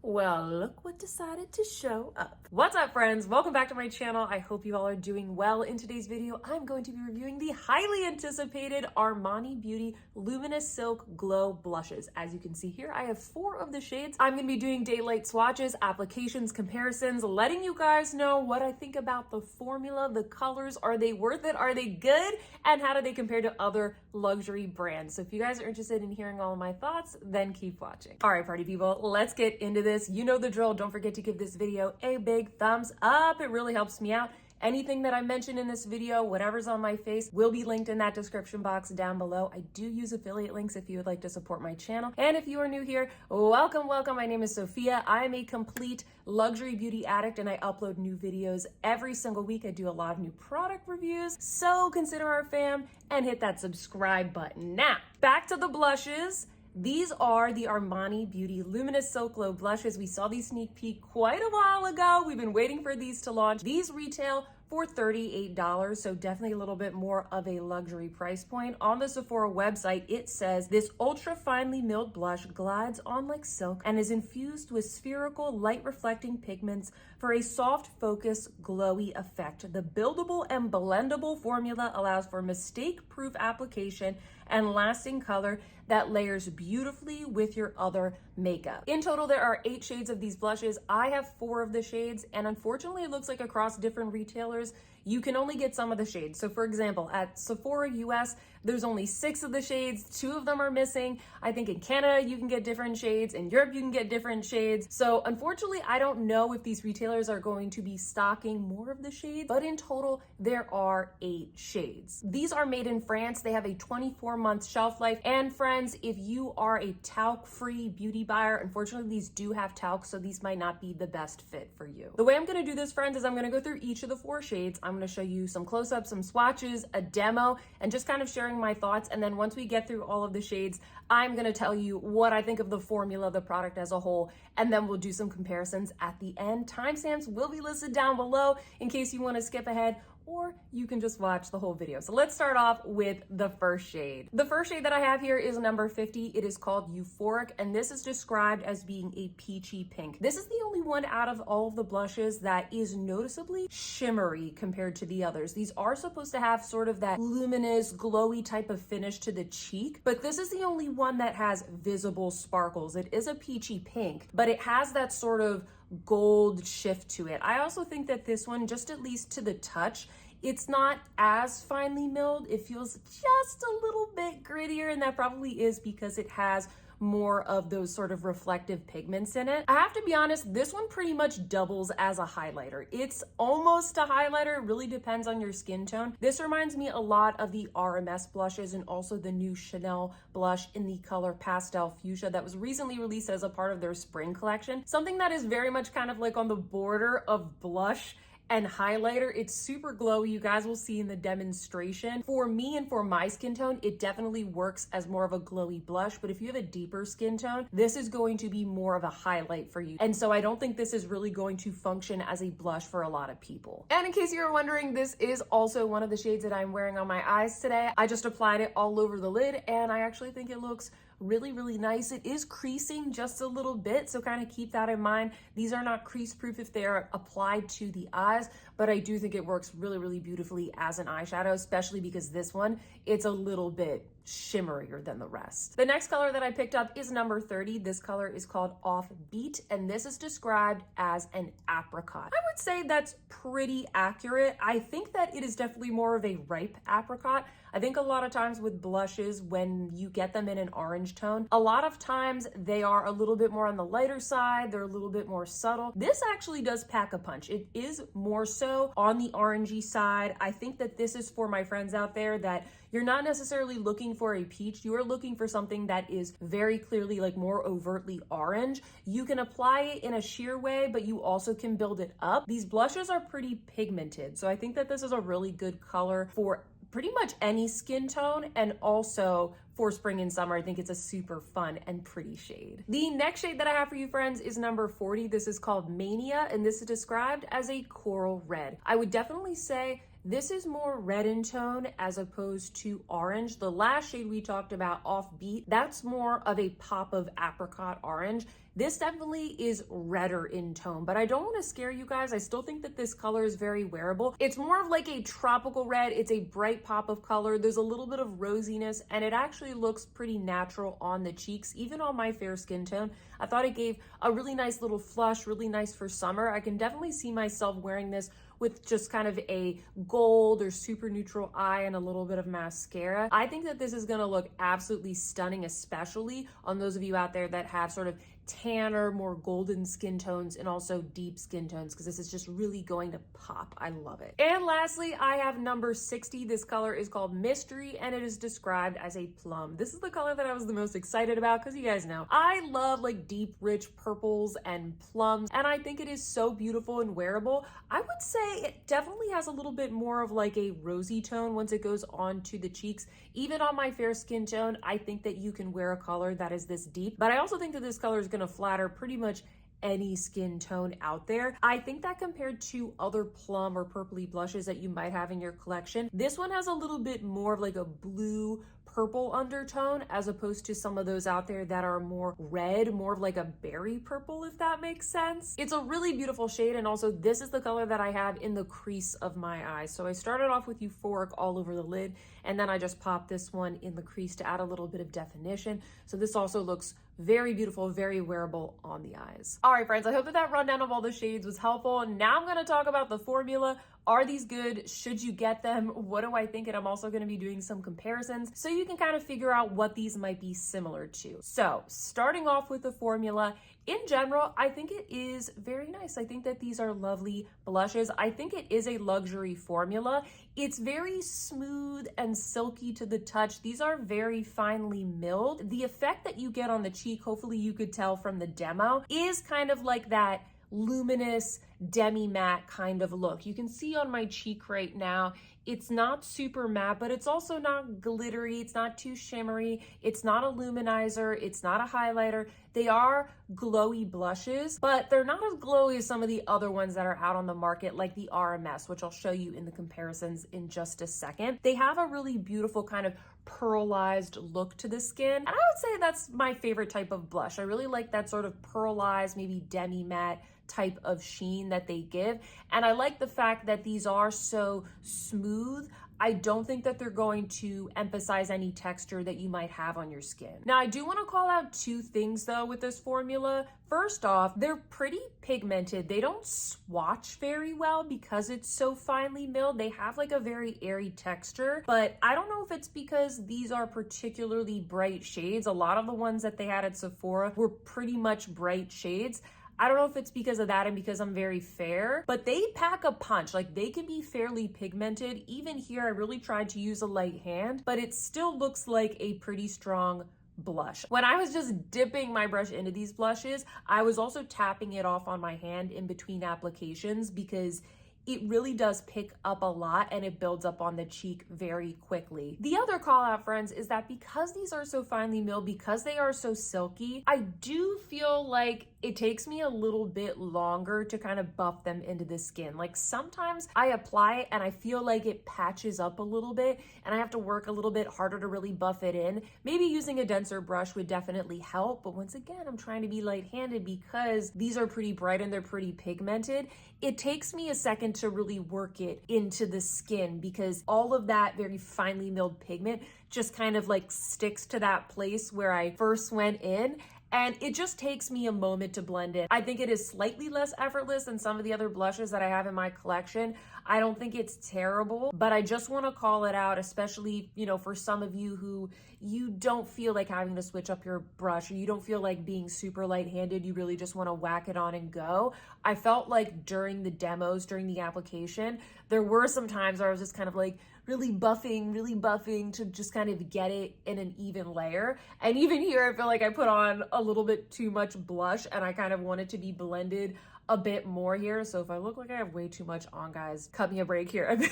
Well, look what decided to show up. What's up, friends? Welcome back to my channel. I hope you all are doing well. In today's video, I'm going to be reviewing the highly anticipated Armani Beauty Luminous Silk Glow Blushes. As you can see here, I have 4 of the shades. I'm going to be doing daylight swatches, applications, comparisons, letting you guys know what I think about the formula, the colors. Are they worth it? Are they good? And how do they compare to other luxury brands? So if you guys are interested in hearing all of my thoughts, then keep watching. All right, party people, let's get into this. You know the drill. Don't forget to give this video a big thumbs up. It really helps me out. Anything that I mentioned in this video, whatever's on my face, will be linked in that description box down below. I do use affiliate links if you would like to support my channel. And if you are new here, welcome. My name is Sophia. I am a complete luxury beauty addict and I upload new videos every single week. I do a lot of new product reviews. So consider our fam and hit that subscribe button. Now, back to the blushes. These are the Armani Beauty Luminous Silk Glow Blushes. We saw these sneak peek quite a while ago. We've been waiting for these to launch. These retail for $38, so definitely a little bit more of a luxury price point. On the Sephora website, it says this ultra finely milled blush glides on like silk and is infused with spherical light reflecting pigments for a soft focus glowy effect. The buildable and blendable formula allows for mistake-proof application and lasting color that layers beautifully with your other makeup. In total, there are 8 shades of these blushes. I have 4 of the shades, and unfortunately, it looks like across different retailers, you can only get some of the shades. So for example, at Sephora US, there's only 6 of the shades, 2 of them are missing. I think in Canada, you can get different shades. In Europe, you can get different shades. So unfortunately, I don't know if these retailers are going to be stocking more of the shades, but in total, there are 8 shades. These are made in France. They have a 24-month shelf life. And friends, if you are a talc-free beauty buyer, unfortunately, these do have talc, so these might not be the best fit for you. The way I'm gonna do this, friends, is I'm gonna go through each of the 4 shades. I'm gonna show you some close-ups, some swatches, a demo, and just kind of sharing my thoughts. And then once we get through all of the shades, I'm gonna tell you what I think of the formula, the product as a whole, and then we'll do some comparisons at the end. Timestamps will be listed down below in case you wanna skip ahead, or you can just watch the whole video. So let's start off with the first shade. The first shade that I have here is number 50. It is called Euphoric, and this is described as being a peachy pink. This is the only one out of all of the blushes that is noticeably shimmery compared to the others. These are supposed to have sort of that luminous, glowy type of finish to the cheek, but this is the only one that has visible sparkles. It is a peachy pink, but it has that sort of gold shift to it. I also think that this one, just at least to the touch, it's not as finely milled. It feels just a little bit grittier, and that probably is because it has more of those sort of reflective pigments in it. I have to be honest, this one pretty much doubles as a highlighter. It's almost a highlighter. It really depends on your skin tone. This reminds me a lot of the RMS blushes and also the new Chanel blush in the color Pastel Fuchsia that was recently released as a part of their spring collection. Something that is very much kind of like on the border of blush and highlighter. It's super glowy. You guys will see in the demonstration. For me and for my skin tone, it definitely works as more of a glowy blush, but if you have a deeper skin tone, this is going to be more of a highlight for you. And so I don't think this is really going to function as a blush for a lot of people. And in case you were wondering, this is also one of the shades that I'm wearing on my eyes today. I just applied it all over the lid, and I actually think it looks really, really nice. It is creasing just a little bit, so kind of keep that in mind. These are not crease proof if they are applied to the eyes, but I do think it works really, really beautifully as an eyeshadow, especially because this one, it's a little bit shimmerier than the rest. The next color that I picked up is number 30. This color is called Offbeat, and this is described as an apricot. I would say that's pretty accurate. I think that it is definitely more of a ripe apricot. I think a lot of times with blushes, when you get them in an orange tone, a lot of times they are a little bit more on the lighter side. They're a little bit more subtle. This actually does pack a punch. It is more so on the orangey side. I think that this is for my friends out there that you're not necessarily looking for a peach. You are looking for something that is very clearly like more overtly orange. You can apply it in a sheer way, but you also can build it up. These blushes are pretty pigmented, so I think that this is a really good color for pretty much any skin tone, and also for spring and summer, I think it's a super fun and pretty shade. The next shade that I have for you, friends, is number 40. This is called Mania, and this is described as a coral red. I would definitely say this is more red in tone as opposed to orange. The last shade we talked about, Offbeat, that's more of a pop of apricot orange. This definitely is redder in tone, but I don't want to scare you guys. I still think that this color is very wearable. It's more of like a tropical red. It's a bright pop of color. There's a little bit of rosiness, and it actually looks pretty natural on the cheeks, even on my fair skin tone. I thought it gave a really nice little flush, really nice for summer. I can definitely see myself wearing this with just kind of a gold or super neutral eye and a little bit of mascara. I think that this is gonna look absolutely stunning, especially on those of you out there that have sort of tanner, more golden skin tones and also deep skin tones, because this is just really going to pop. I love it. And lastly, I have number 60. This color is called Mystery, and it is described as a plum. This is the color that I was the most excited about, because you guys know I love like deep, rich purples and plums, and I think it is so beautiful and wearable. I would say it definitely has a little bit more of like a rosy tone once it goes onto the cheeks. Even on my fair skin tone, I think that you can wear a color that is this deep, but I also think that this color is going to flatter pretty much any skin tone out there. I think that compared to other plum or purpley blushes that you might have in your collection, this one has a little bit more of like a blue purple undertone, as opposed to some of those out there that are more red, more of like a berry purple, if that makes sense. It's a really beautiful shade, and also this is the color that I have in the crease of my eye. So I started off with Euphoric all over the lid, and then I just popped this one in the crease to add a little bit of definition. So this also looks very beautiful, very wearable on the eyes. All right, friends, I hope that that rundown of all the shades was helpful. Now I'm gonna talk about the formula. Are these good? Should you get them? What do I think? And I'm also gonna be doing some comparisons so you can kind of figure out what these might be similar to. So starting off with the formula, in general, I think it is very nice. I think that these are lovely blushes. I think it is a luxury formula. It's very smooth and silky to the touch. These are very finely milled. The effect that you get on the cheek, hopefully you could tell from the demo, is kind of like that luminous demi-matte kind of look. You can see on my cheek right now, it's not super matte, but it's also not glittery. It's not too shimmery. It's not a luminizer. It's not a highlighter. They are glowy blushes, but they're not as glowy as some of the other ones that are out on the market, like the RMS, which I'll show you in the comparisons in just a second. They have a really beautiful kind of pearlized look to the skin, and I would say that's my favorite type of blush. I really like that sort of pearlized, maybe demi-matte type of sheen that they give, and I like the fact that these are so smooth. I don't think that they're going to emphasize any texture that you might have on your skin. Now, I do want to call out two things though with this formula. First off, they're pretty pigmented. They don't swatch very well because it's so finely milled. They have like a very airy texture, but I don't know if it's because these are particularly bright shades. A lot of the ones that they had at Sephora were pretty much bright shades. I don't know if it's because of that and because I'm very fair, but they pack a punch. Like, they can be fairly pigmented. Even here, I really tried to use a light hand, but it still looks like a pretty strong blush. When I was just dipping my brush into these blushes, I was also tapping it off on my hand in between applications, because it really does pick up a lot and it builds up on the cheek very quickly. The other call out, friends, is that because these are so finely milled, because they are so silky, I do feel like it takes me a little bit longer to kind of buff them into the skin. Like, sometimes I apply it and I feel like it patches up a little bit and I have to work a little bit harder to really buff it in. Maybe using a denser brush would definitely help, but once again, I'm trying to be light-handed because these are pretty bright and they're pretty pigmented. It takes me a second to really work it into the skin because all of that very finely milled pigment just kind of like sticks to that place where I first went in. And it just takes me a moment to blend in. I think it is slightly less effortless than some of the other blushes that I have in my collection. I don't think it's terrible, but I just want to call it out, especially, you know, for some of you who you don't feel like having to switch up your brush, or you don't feel like being super light-handed. You really just want to whack it on and go. I felt like during the demos, during the application, there were some times where I was just kind of like, really buffing to just kind of get it in an even layer. And even here, I feel like I put on a little bit too much blush and I kind of want it to be blended a bit more here. So if I look like I have way too much on, guys, cut me a break here. I've been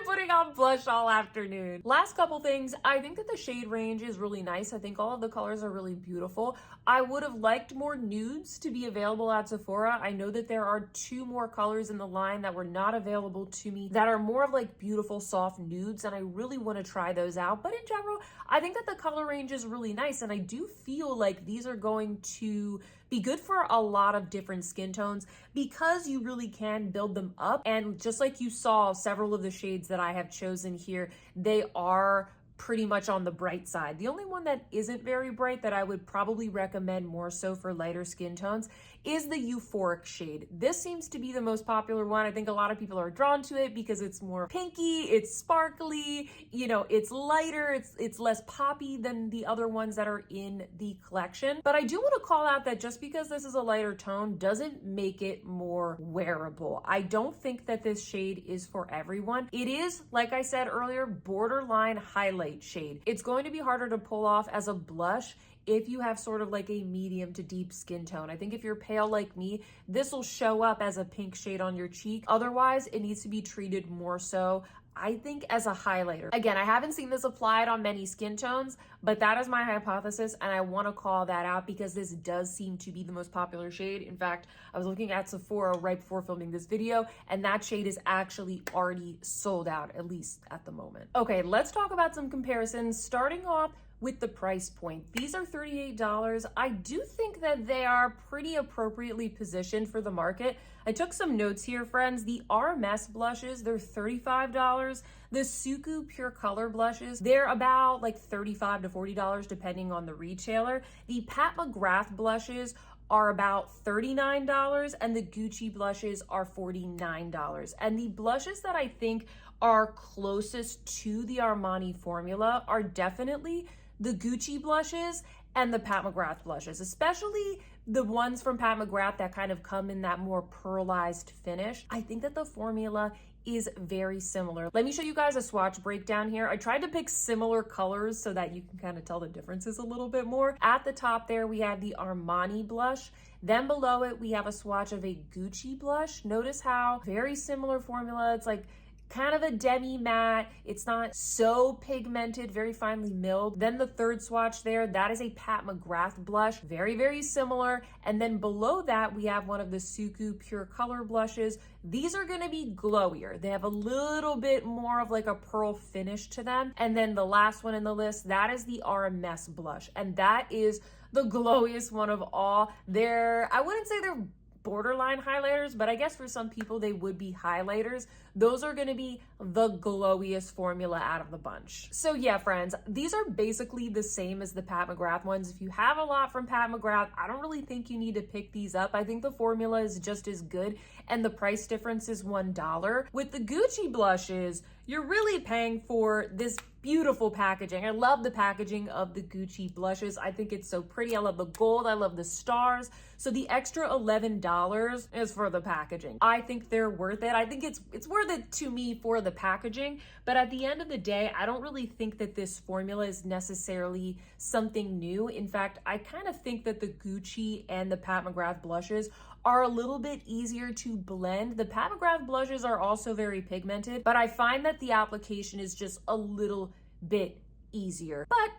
putting on blush all afternoon. Last couple things, I think that the shade range is really nice. I think all of the colors are really beautiful. I would have liked more nudes to be available at Sephora. I know that there are 2 more colors in the line that were not available to me that are more of like beautiful soft nudes, and I really want to try those out. But in general, I think that the color range is really nice, and I do feel like these are going to be good for a lot of different skin tones because you really can build them up. And just like you saw, several of the shades that I have chosen here, they are pretty much on the bright side. The only one that isn't very bright that I would probably recommend more so for lighter skin tones is the Euphoric shade. This seems to be the most popular one. I think a lot of people are drawn to it because it's more pinky, it's sparkly, you know, it's lighter, it's less poppy than the other ones that are in the collection. But I do want to call out that just because this is a lighter tone doesn't make it more wearable. I don't think that this shade is for everyone. It is, like I said earlier, borderline highlight shade. It's going to be harder to pull off as a blush if you have sort of like a medium to deep skin tone. I think if you're pale like me, this will show up as a pink shade on your cheek. Otherwise, it needs to be treated more so, I think, as a highlighter. Again, I haven't seen this applied on many skin tones, but that is my hypothesis, and I want to call that out because this does seem to be the most popular shade. In fact, I was looking at Sephora right before filming this video, and that shade is actually already sold out, at least at the moment. Okay, let's talk about some comparisons, starting off with the price point. These are $38. I do think that they are pretty appropriately positioned for the market. I took some notes here, friends. The RMS blushes, they're $35. The Suqqu Pure Color blushes, they're about like $35 to $40 depending on the retailer. The Pat McGrath blushes are about $39 and the Gucci blushes are $49. And the blushes that I think are closest to the Armani formula are definitely the Gucci blushes and the Pat McGrath blushes, especially the ones from Pat McGrath that kind of come in that more pearlized finish. I think that the formula is very similar. Let me show you guys a swatch breakdown here. I tried to pick similar colors so that you can kind of tell the differences a little bit more. At the top there, we have the Armani blush. Then below it, we have a swatch of a Gucci blush. Notice how very similar formula. It's like kind of a demi matte. It's not so pigmented, very finely milled. Then the third swatch there, that is a Pat McGrath blush, very, very similar. And then below that, we have one of the Suqqu Pure Color blushes. These are gonna be glowier. They have a little bit more of like a pearl finish to them. And then the last one in the list, that is the RMS blush. And that is the glowiest one of all. I wouldn't say they're borderline highlighters, but I guess for some people they would be highlighters. Those are going to be the glowiest formula out of the bunch. So yeah, friends, these are basically the same as the Pat McGrath ones. If you have a lot from Pat McGrath, I don't really think you need to pick these up. I think the formula is just as good and the price difference is $1. With the Gucci blushes, you're really paying for this beautiful packaging. I love the packaging of the Gucci blushes. I think it's so pretty. I love the gold. I love the stars. So the extra $11 is for the packaging. I think they're worth it. I think it's worth it to me for the packaging. But at the end of the day, I don't really think that this formula is necessarily something new. In fact, I kind of think that the Gucci and the Pat McGrath blushes are a little bit easier to blend. The Pat McGrath blushes are also very pigmented, but I find that the application is just a little bit easier. But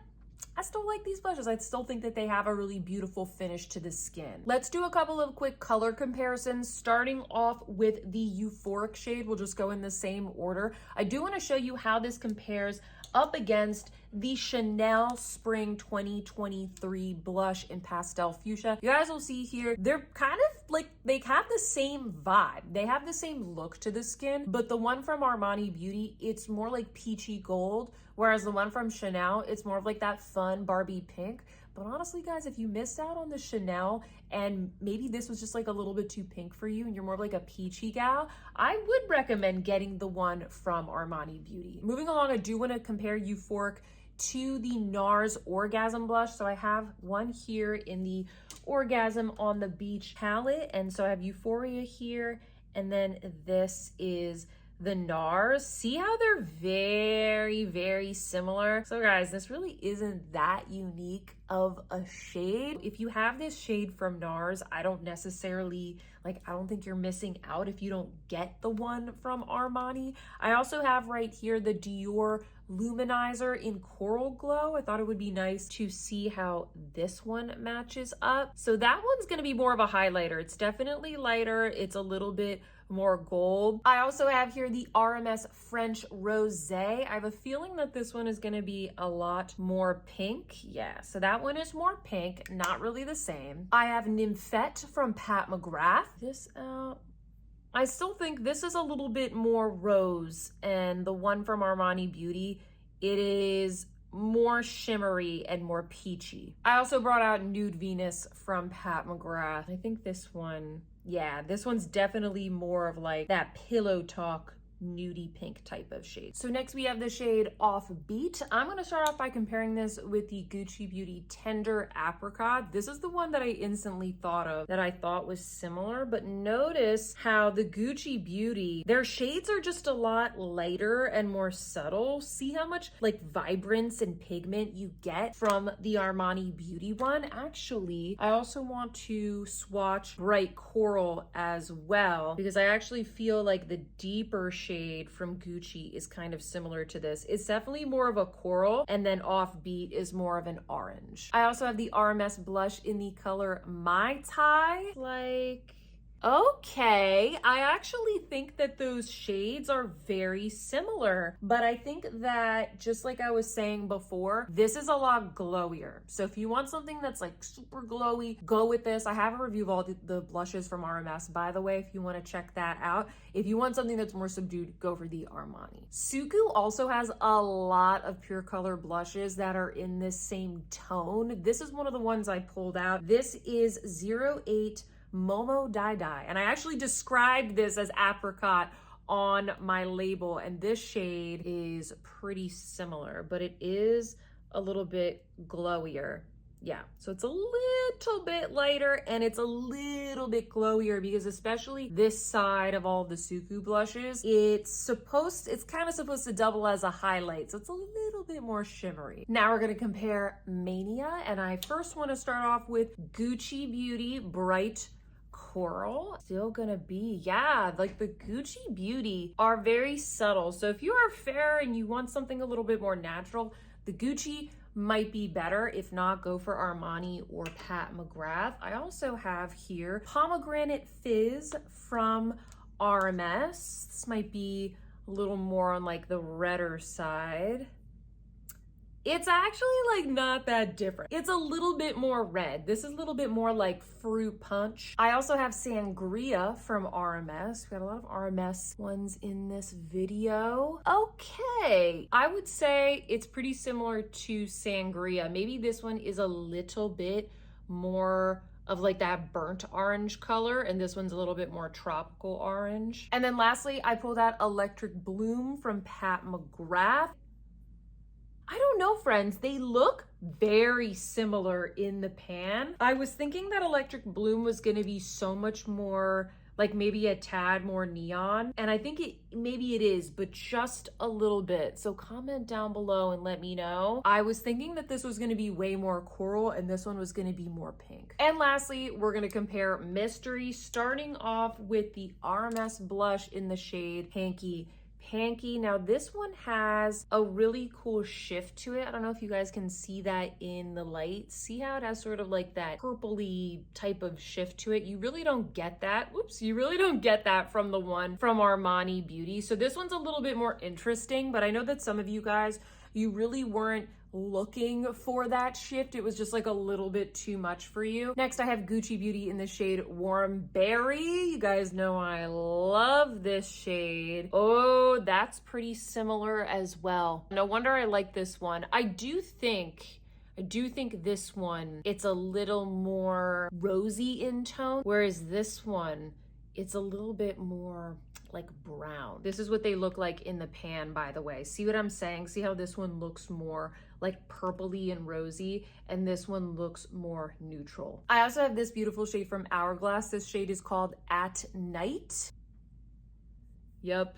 I still like these blushes. I still think that they have a really beautiful finish to the skin. Let's do a couple of quick color comparisons, starting off with the Euphoric shade. We'll just go in the same order. I do want to show you how this compares up against the Chanel Spring 2023 blush in pastel fuchsia. You guys will see here, they're kind of like, they have the same vibe. They have the same look to the skin, but the one from Armani Beauty, it's more like peachy gold, whereas the one from Chanel, it's more of like that fun Barbie pink. But honestly, guys, if you missed out on the Chanel and maybe this was just like a little bit too pink for you and you're more of like a peachy gal, I would recommend getting the one from Armani Beauty. Moving along, I do want to compare Euphoric to the NARS Orgasm blush. So I have one here in the Orgasm on the Beach palette. And so I have Euphoria here. And then this is the NARS. See how they're very, very similar? So guys, this really isn't that unique of a shade. If you have this shade from NARS, I don't necessarily, I don't think you're missing out if you don't get the one from Armani. I also have right here the Dior Luminizer in Coral Glow. I thought it would be nice to see how this one matches up. So that one's gonna be more of a highlighter. It's definitely lighter. It's a little bit more gold. I also have here the RMS French Rosé. I have a feeling that this one is gonna be a lot more pink. Yeah, so that one is more pink, not really the same. I have Nymphette from Pat McGrath. This I still think this is a little bit more rose, and the one from Armani Beauty, it is more shimmery and more peachy. I also brought out Nude Venus from Pat McGrath. I think this one, yeah, this one's definitely more of like that pillow talk nudie pink type of shade. So next we have the shade Offbeat. I'm going to start off by comparing this with the Gucci Beauty Tender Apricot. This is the one that I instantly thought of that I thought was similar, but notice how the Gucci Beauty, their shades are just a lot lighter and more subtle. See how much like vibrance and pigment you get from the Armani Beauty one. Actually, I also want to swatch Bright Coral as well, because I actually feel like the deeper shade from Gucci is kind of similar to this. It's definitely more of a coral, and then Offbeat is more of an orange. I also have the RMS blush in the color Mai Tai. Like, okay, I actually think that those shades are very similar, but I think that just like I was saying before, this is a lot glowier. So if you want something that's like super glowy, go with this. I have a review of all the blushes from RMS, by the way, if you want to check that out. If you want something that's more subdued, go for the Armani. Suqqu also has a lot of pure color blushes that are in this same tone. This is one of the ones I pulled out. This is 08 Momo Dai Dai, and I actually described this as apricot on my label, and this shade is pretty similar, but it is a little bit glowier. Yeah, so it's a little bit lighter and it's a little bit glowier, because especially this side of all the Suqqu blushes, it's kind of supposed to double as a highlight, so it's a little bit more shimmery. Now we're going to compare Mania, and I first want to start off with Gucci Beauty Bright Coral. Still gonna be, yeah, like the Gucci Beauty are very subtle. So if you are fair and you want something a little bit more natural, the Gucci might be better. If not, go for Armani or Pat McGrath. I also have here Pomegranate Fizz from RMS. This might be a little more on like the redder side. It's actually like not that different. It's a little bit more red. This is a little bit more like fruit punch. I also have Sangria from RMS. We got a lot of RMS ones in this video. Okay, I would say it's pretty similar to Sangria. Maybe this one is a little bit more of like that burnt orange color, and this one's a little bit more tropical orange. And then lastly, I pulled out Electric Bloom from Pat McGrath. I don't know, friends, they look very similar in the pan. I was thinking that Electric Bloom was gonna be so much more, like maybe a tad more neon, and I think maybe it is, but just a little bit. So comment down below and let me know. I was thinking that this was gonna be way more coral and this one was gonna be more pink. And lastly, we're gonna compare Mystery, starting off with the RMS blush in the shade Hanky Panky. Now this one has a really cool shift to it. I don't know if you guys can see that in the light. See how it has sort of like that purpley type of shift to it? You really don't get that. Whoops, you really don't get that from the one from Armani Beauty. So this one's a little bit more interesting, but I know that some of you guys, you really weren't looking for that shift. It was just like a little bit too much for you. Next, I have Gucci Beauty in the shade Warm Berry. You guys know I love this shade. Oh, that's pretty similar as well. No wonder I like this one. I do think this one, it's a little more rosy in tone, whereas this one, it's a little bit more like brown. This is what they look like in the pan, by the way. See what I'm saying? See how this one looks more like purpley and rosy, and this one looks more neutral. I also have this beautiful shade from Hourglass. This shade is called At Night. Yep.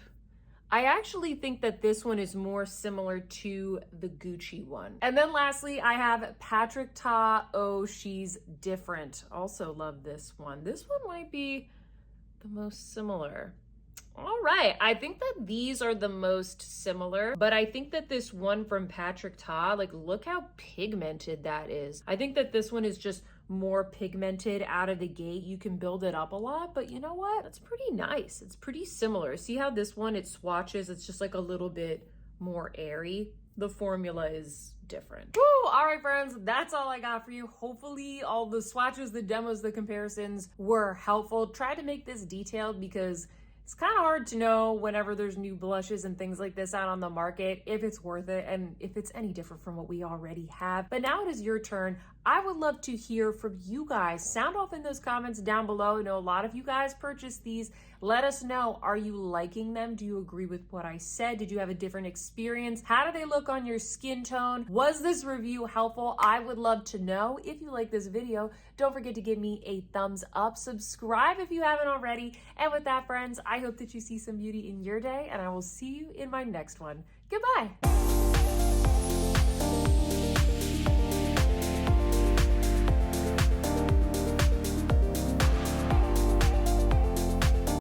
I actually think that this one is more similar to the Gucci one. And then lastly, I have Patrick Ta. Oh, She's Different. Also love this one. This one might be the most similar. All right, I think that these are the most similar, but I think that this one from Patrick Ta, like look how pigmented that is. I think that this one is just more pigmented out of the gate, you can build it up a lot, but you know what? That's pretty nice. It's pretty similar. See how this one, it swatches, it's just like a little bit more airy. The formula is different. Woo! All right, friends, that's all I got for you. Hopefully all the swatches, the demos, the comparisons were helpful. Try to make this detailed because it's kind of hard to know whenever there's new blushes and things like this out on the market, if it's worth it and if it's any different from what we already have. But now it is your turn. I would love to hear from you guys. Sound off in those comments down below. I know a lot of you guys purchased these. Let us know, are you liking them? Do you agree with what I said? Did you have a different experience? How do they look on your skin tone? Was this review helpful? I would love to know. If you like this video, don't forget to give me a thumbs up. Subscribe if you haven't already. And with that, friends, I hope that you see some beauty in your day, and I will see you in my next one. Goodbye.